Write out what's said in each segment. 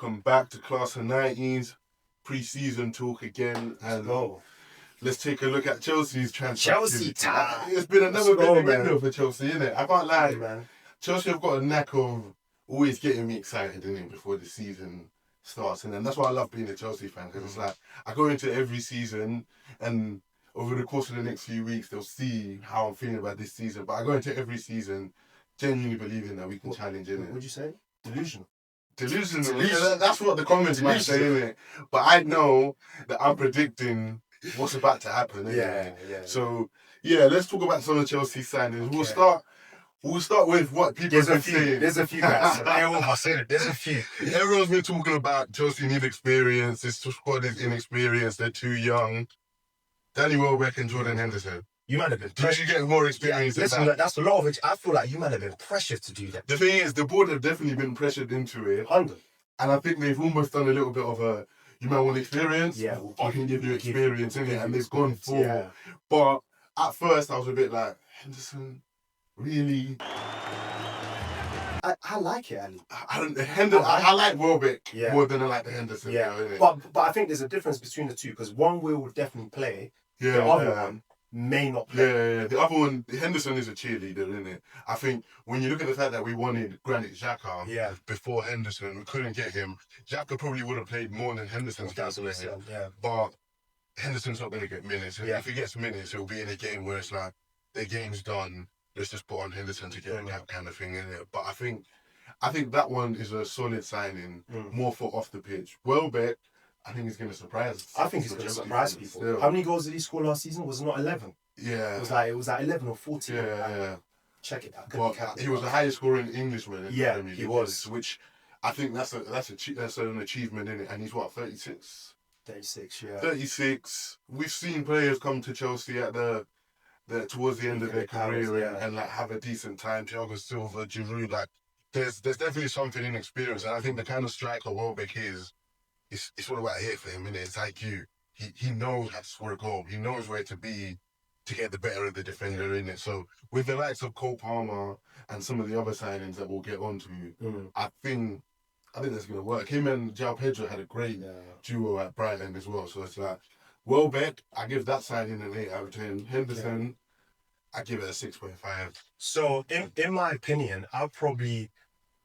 welcome back to Class of 90s, pre-season talk again. And let's take a look at Chelsea's transfer. Chelsea time. It's been another big window for Chelsea, isn't it? I can't lie, man. Chelsea have got a knack of always getting me excited, innit, before the season starts. And that's why I love being a Chelsea fan, because it's like, I go into every season and over the course of the next few weeks, they'll see how I'm feeling about this season. But I go into every season genuinely believing that we can challenge, innit? What would you say? Delusional. Yeah, that's what the comments might say, innit? But I know that I'm predicting what's about to happen, innit? Yeah. So, yeah, let's talk about some of Chelsea's signings. Okay. We'll start with what people have been saying. There's a few guys. I said it. There's a few. Everyone's been talking about Chelsea need experience. This squad is inexperienced. They're too young. Danny Welbeck and Jordan Henderson. You might have been. Did you get more experience? Yeah, listen, that's a lot of it. I feel like you might have been pressured to do that. The thing is, the board have definitely been pressured into it. 100. And I think they've almost done a little bit of a, you might want experience. Yeah. I can give you experience, innit? And they've gone for. Yeah. But at first, I was a bit like, Henderson, really? I like it, Ali. I like Welbeck more than I like the Henderson. Yeah, though, but I think there's a difference between the two, because one will definitely play, the other one may not play. Yeah. The other one, Henderson is a cheerleader, isn't it? I think when you look at the fact that we wanted Granit Xhaka before Henderson, we couldn't get him. Xhaka probably would have played more than Henderson's going to play. Yeah. But Henderson's not going to get minutes. If he gets minutes, it'll be in a game where it's like, the game's done. Let's just put on Henderson to get a cap kind of thing in it. But I think that one is a solid signing, more for off the pitch. Welbeck, I think he's going to surprise. I think he's going to surprise people. Still. How many goals did he score last season? Was it not 11? Yeah. It was like 11 or 14. Yeah. Check it out. But he was the highest scoring Englishman. He was. Which I think that's an achievement in it. And he's what, 36? 36, yeah. 36. We've seen players come to Chelsea at towards the end of their career and like have a decent time. Thiago Silva, Giroud, like there's definitely something in experience, and I think the kind of striker Welbeck is, it's all about hit for him, innit? It's like he knows how to score a goal. He knows where to be to get the better of the defender, innit? So with the likes of Cole Palmer and some of the other signings that we'll get onto, I think that's gonna work. Him and João Pedro had a great duo at Brighton as well. So it's like Welbeck, I give that signing an 8 out of 10. Henderson, I give it a 6.5. So, in my opinion, I'll probably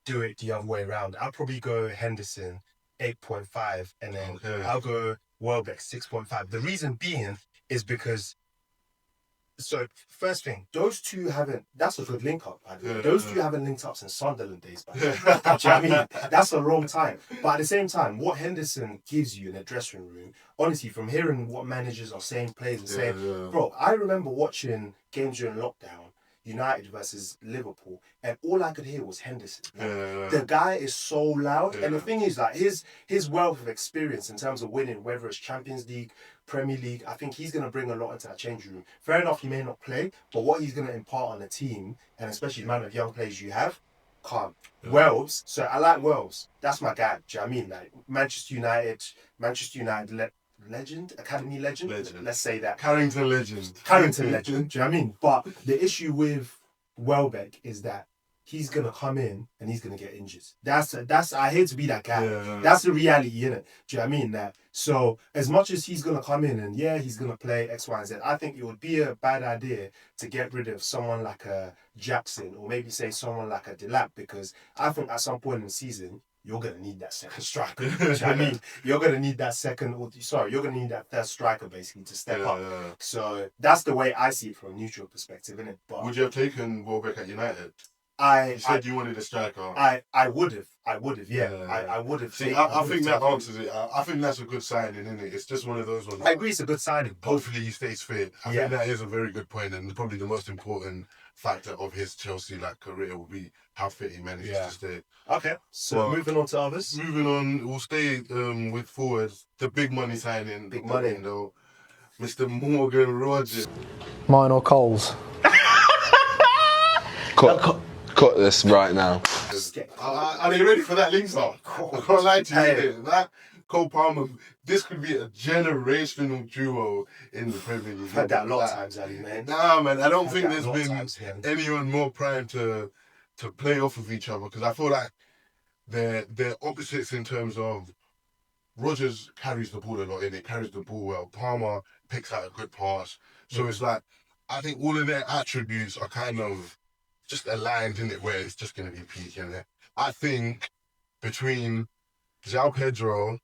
do it the other way around. I'll probably go Henderson 8.5, and then I'll go Welbeck 6.5. The reason being is because, so first thing, those two haven't, that's a good link up. Those two haven't linked up since Sunderland days back. Do you know what I mean? That's a long time. But at the same time, what Henderson gives you in a dressing room, honestly, from hearing what managers are saying, players are saying, bro, I remember watching games during lockdown, United versus Liverpool, and all I could hear was Henderson. The guy is so loud, and the thing is that his wealth of experience in terms of winning, whether it's Champions League, Premier League, I think he's going to bring a lot into that changing room. Fair enough, he may not play, but what he's going to impart on the team, and especially the amount of young players you have, calm. Wells, so I like Wells. That's my guy. Do you know what I mean? Like Manchester United legend, academy legend. Let's say that. Carrington legend. Do you know what I mean? But the issue with Welbeck is that he's gonna come in and he's gonna get injured. That's I hate to be that guy. That's the reality, innit? Do you know what I mean? That so as much as he's gonna come in and he's gonna play X, Y, and Z, I think it would be a bad idea to get rid of someone like a Jackson or maybe say someone like a Delap, because I think at some point in the season you're going to need that second striker. Do you know what I mean? You're going to need that you're going to need that third striker basically to step up. So that's the way I see it from a neutral perspective, innit? But would you have taken Welbeck at United? You said you wanted a striker. I would have, I would have. See, I think that answers it. I think that's a good signing, isn't it? It's just one of those ones. I agree, it's a good signing. Hopefully he stays fit. I think that is a very good point, and probably the most important factor of his Chelsea career will be how fit he manages to stay. Okay, so moving on to others. Moving on, we'll stay with forwards. The big money signing. Big money. Though, Mr. Morgan Rogers. Mine or Cole's? Cut this right now. Are they ready for that link up? I can't lie to you. That Cole Palmer, this could be a generational duo in the Premier League. I've heard that a lot of times, Ali, man. Nah, man, I don't think there's been anyone more primed to play off of each other, because I feel like they're opposites in terms of Rodgers carries the ball a lot in it, carries the ball well. Palmer picks out a good pass. So it's like, I think all of their attributes are kind of just aligned in it where it's just going to be peak in it. I think between João Pedro,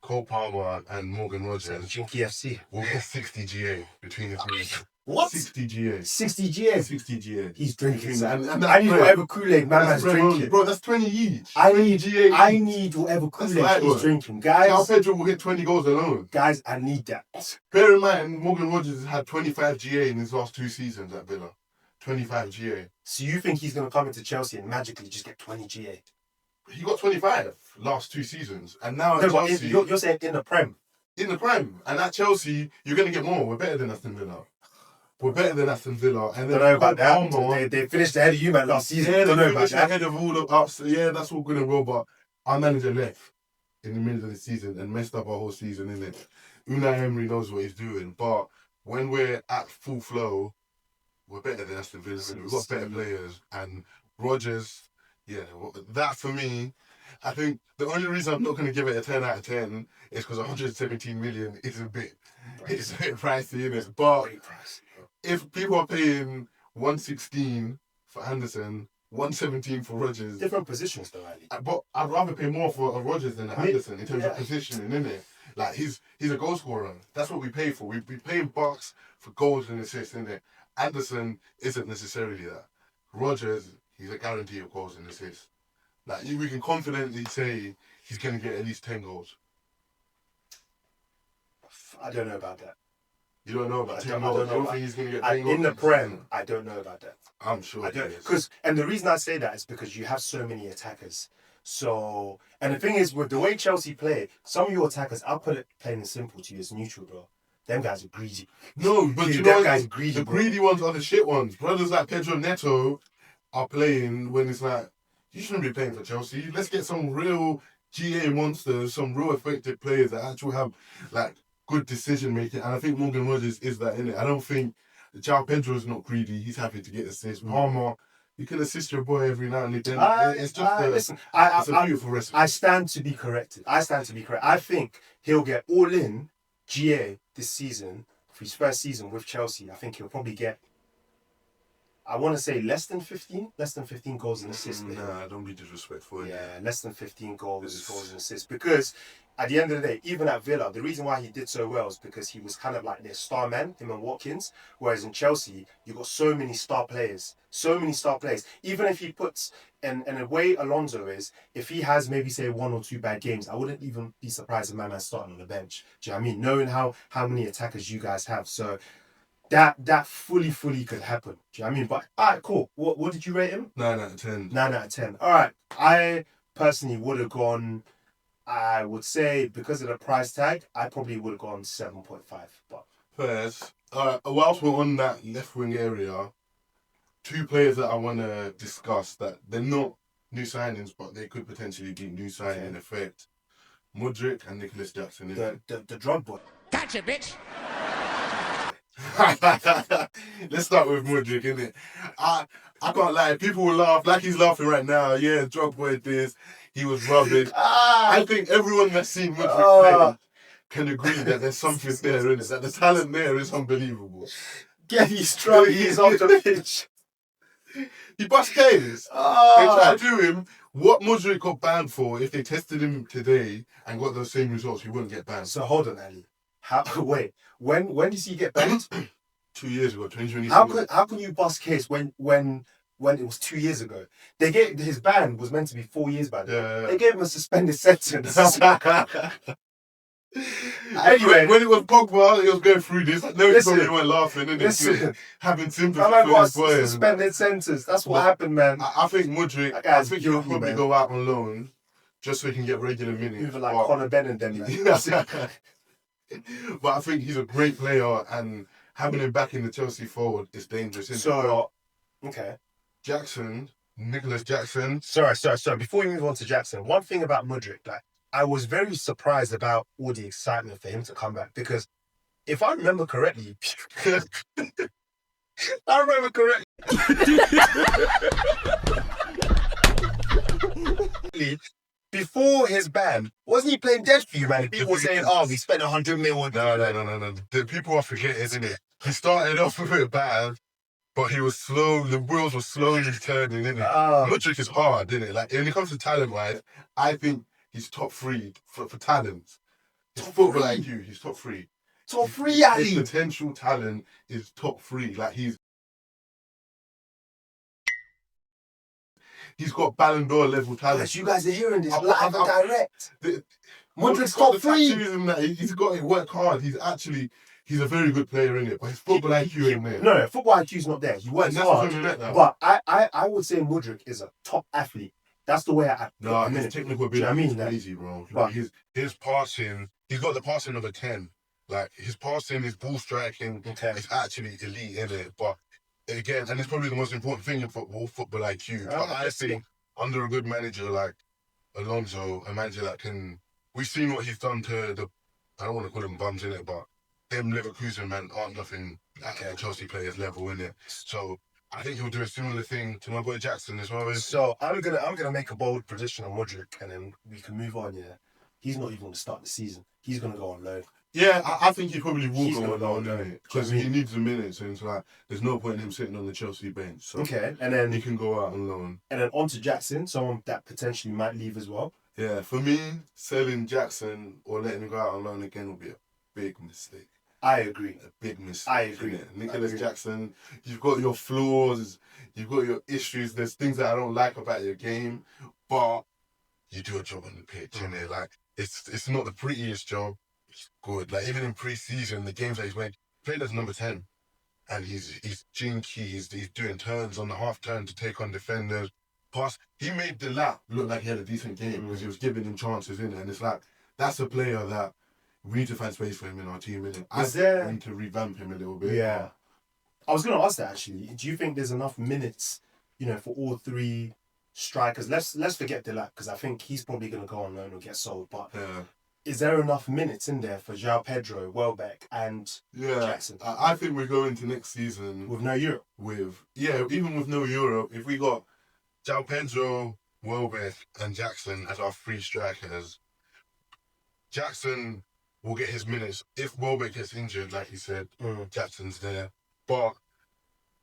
Cole Palmer, and Morgan Rodgers, Jinky FC. we'll get 60 GA between the three. What? 60 GA. 60 GA. 60 GA. He's drinking. And I need whatever Kool-Aid man's drinking. Bro, that's 20 each. I 20 need GA. I need whatever Kool-Aid he's drinking. Guys, João Pedro will hit 20 goals alone. guys, I need that. Bear in mind, Morgan Rodgers has had 25 GA in his last 2 seasons at Villa. 25 GA. So you think he's going to come into Chelsea and magically just get 20 GA? He got 25 last 2 seasons. And now at No, but Chelsea, you're saying in the Prem. in the prime. And at Chelsea, you're going to get more. We're better than Aston Villa. We're better than Aston Villa. And Don't then know about Cole that. Palmer, They finished ahead of you, man, last season. yeah, Don't they know about finished that. ahead of all of us. Yeah, that's all good and well, but our manager left in the middle of the season and messed up our whole season, innit? Unai Emery knows what he's doing, but when we're at full flow, we're better than Aston Villa. We've got better players, and Rodgers, yeah, that for me, I think the only reason I'm not going to give it a 10 out of 10 is because 117 million is a bit pricey, innit? But Great price. if people are paying 116 for Anderson, 117 for Rodgers, Different positions, though, Ali. but I'd rather pay more for Rodgers than Anderson in terms of Yeah. positioning, innit? Like he's a goal scorer. That's what we pay for. We pay bucks for goals and assists, innit? Anderson isn't necessarily that. Rodgers, he's a guarantee of goals and assists. Like we can confidently say he's gonna get at least 10 goals. I don't know about that. You don't know about 10 I don't goals. know You don't about- think he's gonna get 10 goals In the this Prem, season? I don't know about that. I'm sure. I don't he is. because, and the reason I say that is because you have so many attackers. So, and the thing is, with the way Chelsea play, some of your attackers, I'll put it plain and simple to you as neutral, bro. Them guys are greedy. No, but Dude, you that know, guy's greedy, the bro. greedy ones are the shit ones. Brothers like Pedro Neto are playing when it's like, you shouldn't be playing for Chelsea. Let's get some real GA monsters, some real effective players that actually have like good decision making. And I think Morgan Rodgers is that in it. I don't think João Pedro is not greedy. He's happy to get assists. Palmer, you can assist your boy every now and then. It's just listen, it's a beautiful recipe. I stand to be corrected. I think he'll get all in GA this season for his first season with Chelsea. I think he'll probably get, I want to say less than 15 goals and assists. Nah, don't be disrespectful. Yeah, less than 15 goals and assists. Because at the end of the day, even at Villa, the reason why he did so well is because he was kind of like their star man, him and Watkins. Whereas in Chelsea, you got so many star players. Even if he puts, and the way Alonso is, if he has maybe say 1 or 2 bad games, I wouldn't even be surprised if my man's starting on the bench. Do you know what I mean? Knowing how many attackers you guys have. So that fully could happen. Do you know what I mean? But all right, cool. What did you rate him? 9 out of 10. 9 out of 10. All right. I personally would have gone, I would say, because of the price tag, I probably would have gone 7.5. But First, whilst we're on that left wing area, 2 players that I want to discuss that they're not new signings, but they could potentially be new signing in effect. Mudryk and Nicholas Jackson. the drug boy. Gotcha, bitch. Let's start with Mudryk, innit? I can't lie. People will laugh like he's laughing right now. Yeah, drug boy this. He was rubbish. I think everyone that's seen Mudryk play can agree that there's something there, innit? That the talent there is unbelievable. Get his drug, he's off the pitch. He bust K's. They tried to do him. What Mudryk got banned for, if they tested him today and got those same results, he wouldn't get banned. So hold on, Ali. Wait, when did he get banned? 2 years ago, 2020. How can you bust case when it was 2 years ago? They gave his ban was meant to be 4 years back. Yeah. They gave him a suspended sentence. Anyway, when it was Pogba, he was going through this. I know he Listen. probably weren't laughing, innit? Listen. Having sympathy My man for got his boy. suspended sentence. That's what But happened, man. I think Mudryk, That I guy's think he'll guilty, probably man. go out on loan just so he can get regular minutes. Moving like But- Conor Ben and them, man. But I think he's a great player, and having him back in the Chelsea forward is dangerous. Isn't it? So, okay. Jackson, Nicholas Jackson. Sorry. Before we move on to Jackson, one thing about Mudryk, like, I was very surprised about all the excitement for him to come back because if I remember correctly, before his ban, wasn't he playing dead for you, man? People were saying, "Oh, we spent 100 mil on." No. The people are forgetting, isn't it? He started off a bit bad, but he was slow. The wheels were slowly turning, isn't it? Mudryk is hard, isn't it? Like when it comes to talent wise, I think he's top 3 for talent. His football IQ, he's top 3. Top 3, Ali. His potential talent is top 3. Like he's got Ballon d'Or level talent. Guys, you guys are hearing this live and direct. Mudryk's top 3. He's got to work hard. He's a very good player in it, but his football IQ ain't there. No, football IQ's not there. He works hard. But I would say Mudryk is a top athlete. That's the way I. No, his technical ability is crazy, bro. But his passing, he's got the passing of a 10. Like his passing, his ball striking is actually elite in it. But again, and it's probably the most important thing in football IQ. But I think under a good manager like Alonso, a manager that can, we've seen what he's done to the, I don't want to call them bums in it, but them Leverkusen man aren't nothing at the Chelsea players level in it. So I think he'll do a similar thing to my boy Jackson as well. So I'm gonna make a bold prediction on Mudryk, and then we can move on. Yeah, he's not even gonna start the season. He's gonna go on loan. Yeah, I think he probably will go on loan because he needs the minutes, and it's like there's no point in him sitting on the Chelsea bench. So okay, and then he can go out on loan. And then on to Jackson, someone that potentially might leave as well. Yeah, for me, selling Jackson or letting him go out on loan again would be a big mistake. I agree. A big mistake. I agree. Nicholas Jackson, you've got your flaws, you've got your issues. There's things that I don't like about your game, but you do a job on the pitch, innit? Like it's not the prettiest job. It's good. Like even in pre-season, the games that he's played as number 10, and he's jinky. He's doing turns on the half turn to take on defenders. He made the lap look like he had a decent game because he was giving him chances in it, and it's like that's a player that we need to find space for him in our team, innit? We need to revamp him a little bit. Yeah. I was going to ask that actually. Do you think there's enough minutes, for all 3 strikers? Let's forget Delap because I think he's probably going to go on loan or get sold. But is there enough minutes in there for João Pedro, Welbeck, and Jackson? I think we're going to next season with no Europe. Even with no Europe, if we got João Pedro, Welbeck, and Jackson as our 3 strikers, Jackson will get his minutes. If Welbeck gets injured, like he said, Jackson's there. But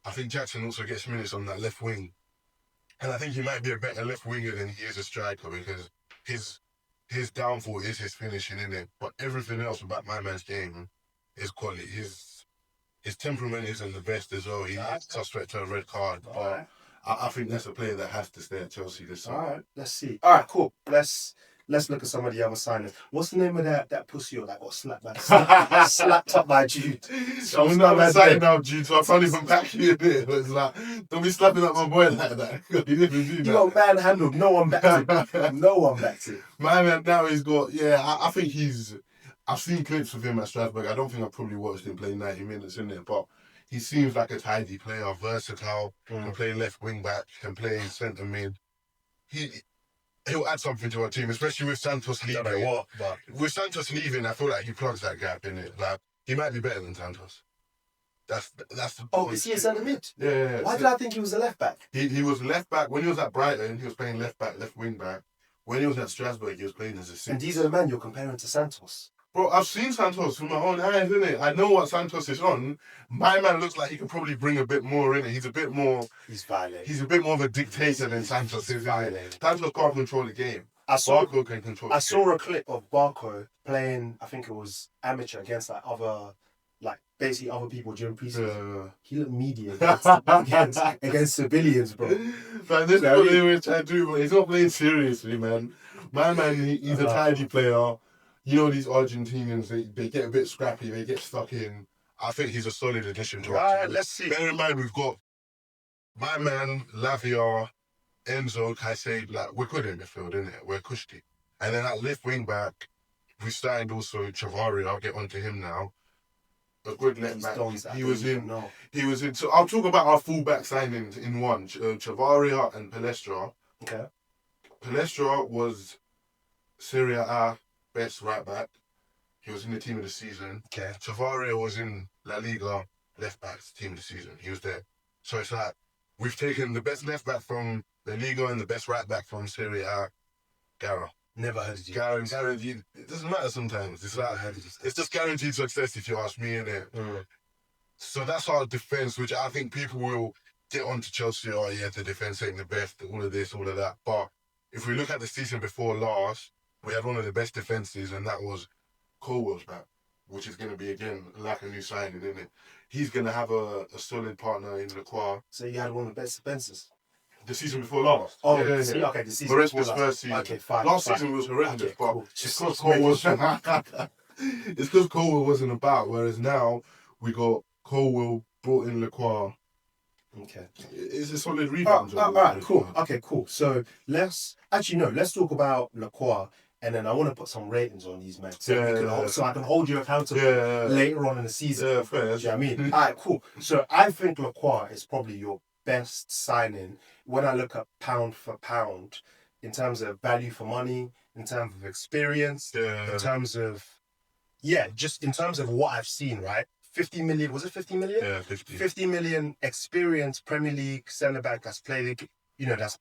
I think Jackson also gets minutes on that left wing. And I think he might be a better left winger than he is a striker because his downfall is his finishing, innit? But everything else about my man's game is quality. His temperament isn't the best as well. He's suspect to a red card. But I think that's a player that has to stay at Chelsea this summer. All right, let's see. All right, cool. Let's look at some of the other signings. What's the name of that pussy that got slapped up by Jude? I'm not excited now, Jude, so I can't even back you a bit. But it's like, don't be slapping up my boy like that. He didn't do that. You got manhandled. No one backed it. No one backed it. My man now he's got, I think I've seen clips of him at Strasbourg. I don't think I've probably watched him play 90 minutes in there, but he seems like a tidy player, versatile, can play left wing back, can play centre mid. He'll add something to our team, especially with Santos leaving. I don't know what, but with Santos leaving, I feel like he plugs that gap in it. Like he might be better than Santos. That's the point. Is he a centre mid? Yeah. Why did I think he was a left back? He was left back when he was at Brighton. He was playing left back, left wing back. When he was at Strasbourg, he was playing as a 6. And these are the man you're comparing to Santos. Bro, I've seen Santos with my own eyes, innit? I know what Santos is on. My man looks like he could probably bring a bit more in it. He's a bit more... He's violent. He's a bit more of a dictator than Santos is. Violent. Santos can't control the game. Barco can control the game. I saw a clip of Barco playing, I think it was amateur, against basically other people during preseason. He looked media against civilians, bro. Like, this is what they were trying to do, but he's not playing seriously, man. My man, he's a tidy player. You know, these Argentinians, they get a bit scrappy, they get stuck in. I think he's a solid addition to our team. Let's see. Bear in mind, we've got my man, Lavia, Enzo, Caicedo. We're good in midfield, innit? We're cushy. And then at left wing back, we signed also Chavari. I'll get onto him now. A good left back. He was in. So I'll talk about our full-back signings in one. Chavaria and Palestra. Okay. Palestra was Serie A best right back. He was in the team of the season. Okay. Chavaria was in La Liga left back team of the season. He was there. So it's like we've taken the best left back from La Liga and the best right back from Serie A, Gara. Never heard of you. Guaranteed. It doesn't matter sometimes. It's like it's just guaranteed success if you ask me, innit? So that's our defense, which I think people will get onto Chelsea. Oh yeah, the defense ain't the best. All of this, all of that. But if we look at the season before last, we had one of the best defenses, and that was Colwell's back, which is going to be again like a new signing, isn't it? He's going to have a solid partner in Lacroix. So you had one of the best defences? The season before last. Oh, okay, the season Maresca's before last. first season. Okay, fine. Last season was horrendous, okay, but cool. it's because Colwell it's because Colwell wasn't about, whereas now we got Colwell brought in Lacroix. Okay. It's a solid rebound. All right, cool. Okay, cool. So let's talk about Lacroix, and then I want to put some ratings on these men, so I can hold you accountable later on in the season. Yeah, fair. Do you know what I mean? All right, cool. So I think Lacroix is probably your best signing when I look at pound for pound, in terms of value for money, in terms of experience, in terms of just in terms of what I've seen, right? 50 million, was it 50 million? Yeah, 50. 50 million experienced Premier League centre back that's played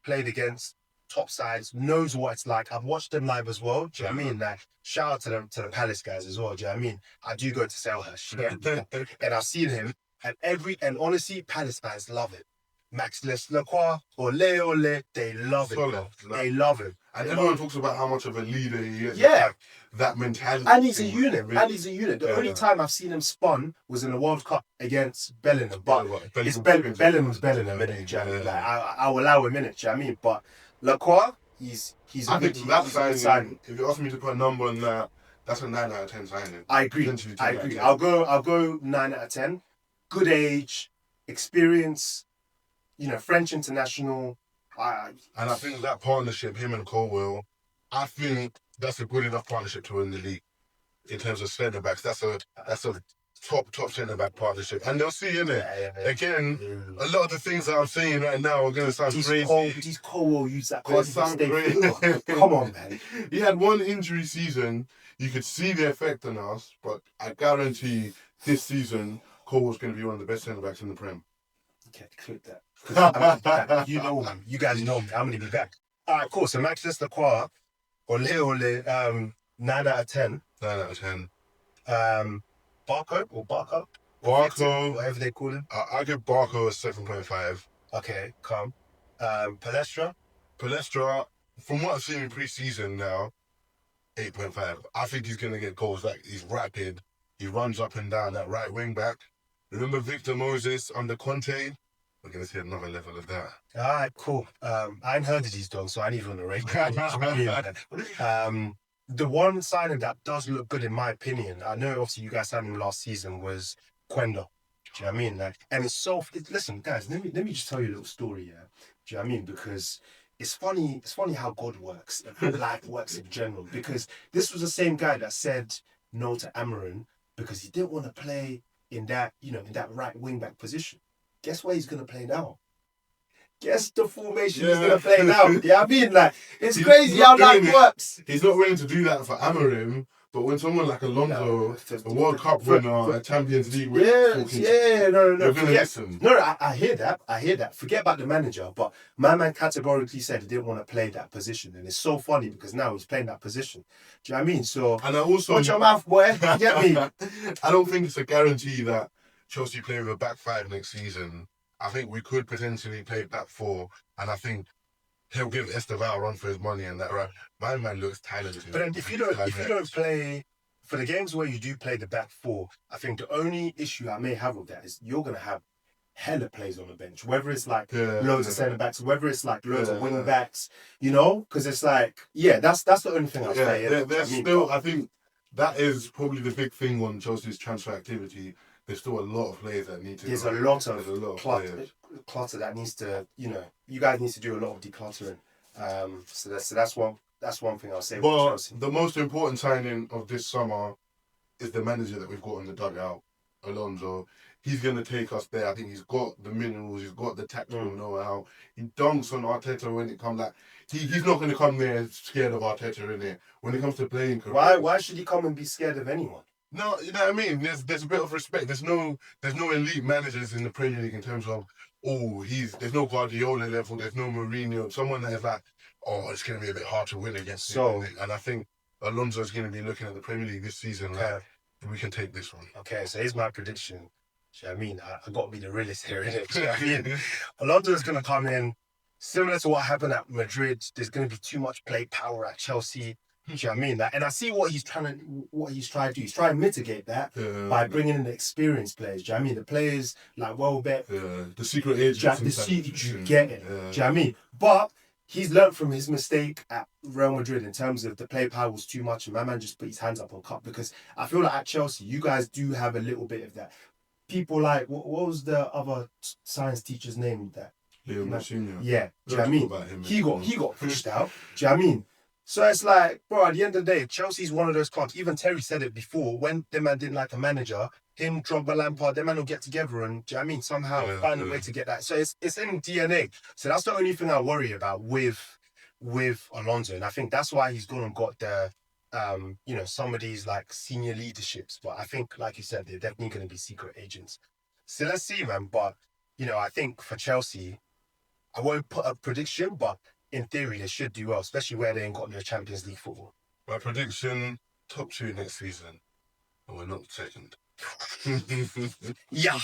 against top sides, knows what it's like. I've watched them live as well. Do you know what I mean? Like, shout out to the Palace guys as well. Do you know what I mean? I do go to Selhurst, and I've seen him, and honestly, Palace fans love it. Max Lacroix or Ole, they love it. They love him. And everyone talks about how much of a leader he is. Yeah. Like, that mentality. And he's a unit. The only time I've seen him spun was in the World Cup against Bellingham. But it's Bellingham's Bellingham, innit? Do you know what I mean? Like, I'll allow him in it, do you know what I mean? But Lacroix, he's I think that signing, if you ask me to put a number on that, that's a 9 out of 10 signing. I agree. I'll go 9 out of 10. Good age, experience, French international. And I think that partnership, him and Colwell, I think that's a good enough partnership to win the league in terms of centre backs. That's a top centre back partnership, and they'll see, innit? Again, a lot of the things that I'm saying right now are going to sound crazy. These Colwell use that They sound crazy. Come on, man. He had one injury season. You could see the effect on us, but I guarantee this season Colwell's going to be one of the best centre backs in the Prem. Okay, click that. You know me. You guys know me. I'm going to be back. All right, cool. So Max Lacroix, Ole, 9 out of 10. 9 out of 10. Barco or Barco? Barco. Whatever they call him. I give Barco a 7.5. Okay, calm. Palestra, from what I've seen in pre-season now, 8.5. I think he's going to get goals. Like, he's rapid. He runs up and down that right wing back. Remember Victor Moses under Conte? We're going to see another level of that. All right, cool. I ain't heard of these dogs, so I ain't even rate them. The one signing that does look good, in my opinion, I know obviously you guys signed him last season, was Quenda. Do you know what I mean? Like, and listen, guys, let me just tell you a little story, yeah? Do you know what I mean? Because it's funny how God works, and how life works in general. Because this was the same guy that said no to Amarin because he didn't want to play in that right wing back position. Guess where he's gonna play now? Guess the formation he's gonna play now. Yeah, I mean, like, it's crazy how life works. He's not willing to do that for Amarim, but when someone like Alonso, a World Cup winner, a Champions League winner, no. you're gonna listen. No, I hear that. Forget about the manager, but my man categorically said he didn't want to play that position, and it's so funny because now he's playing that position. Do you know what I mean? So, and I also watch your mouth, boy. You get me? I don't think it's a guarantee that Chelsea play with a back 5 next season. I think we could potentially play back 4, and I think he'll give Esteval a run for his money and that. Right, my man looks talented. But then if you don't play for the games where you do play the back 4, I think the only issue I may have with that is you're gonna have hella plays on the bench. Whether it's like loads of centre backs, whether it's like loads of wing backs, because it's like that's the only thing I'll say. I think that is probably the big thing on Chelsea's transfer activity. There's still a lot of players that need to. There's a lot of clutter that needs to. You guys need to do a lot of decluttering. So that's one thing I'll say. But the most important signing of this summer is the manager that we've got in the dugout, Alonso. He's going to take us there. I think he's got the minerals. He's got the tactical know-how. He dunks on Arteta when it comes like he's not going to come there scared of Arteta in there when it comes to playing. Why should he come and be scared of anyone? No, you know what I mean? There's a bit of respect. There's no elite managers in the Premier League in terms of there's no Guardiola level, there's no Mourinho, someone that is like, it's going to be a bit hard to win against So- him. And I think Alonso's going to be looking at the Premier League this season like, we can take this one. Okay, so here's my prediction. Do you know what I mean? I got to be the realist here, innit? Do you know what I mean? Alonso's going to come in, similar to what happened at Madrid. There's going to be too much play power at Chelsea. Do you know what I mean? And I see what he's trying to do. He's trying to mitigate that by bringing in the experienced players. Do you know what I mean? The players like Welbeck. The secret agents. You get it. Do you know what I mean? But he's learned from his mistake at Real Madrid in terms of the play power was too much and my man just put his hands up on cup, because I feel like at Chelsea, you guys do have a little bit of that. People like, what was the other science teacher's name that? Yeah, Mourinho. Yeah, do you know what I mean? He got pushed out. Do you know what I mean? So it's like, bro, at the end of the day, Chelsea's one of those clubs. Even Terry said it before, when the man didn't like a manager, him, Drogba, Lampard, them man will get together and, do you know what I mean, somehow find a way to get that. So it's in DNA. So that's the only thing I worry about with Alonso. And I think that's why he's gone and got the, some of these like senior leaderships. But I think, like you said, they're definitely going to be secret agents. So let's see, man. But, I think for Chelsea, I won't put a prediction, but in theory, they should do well, especially where they ain't got no Champions League football. My prediction, top 2 next season. And we're not second. Yeah.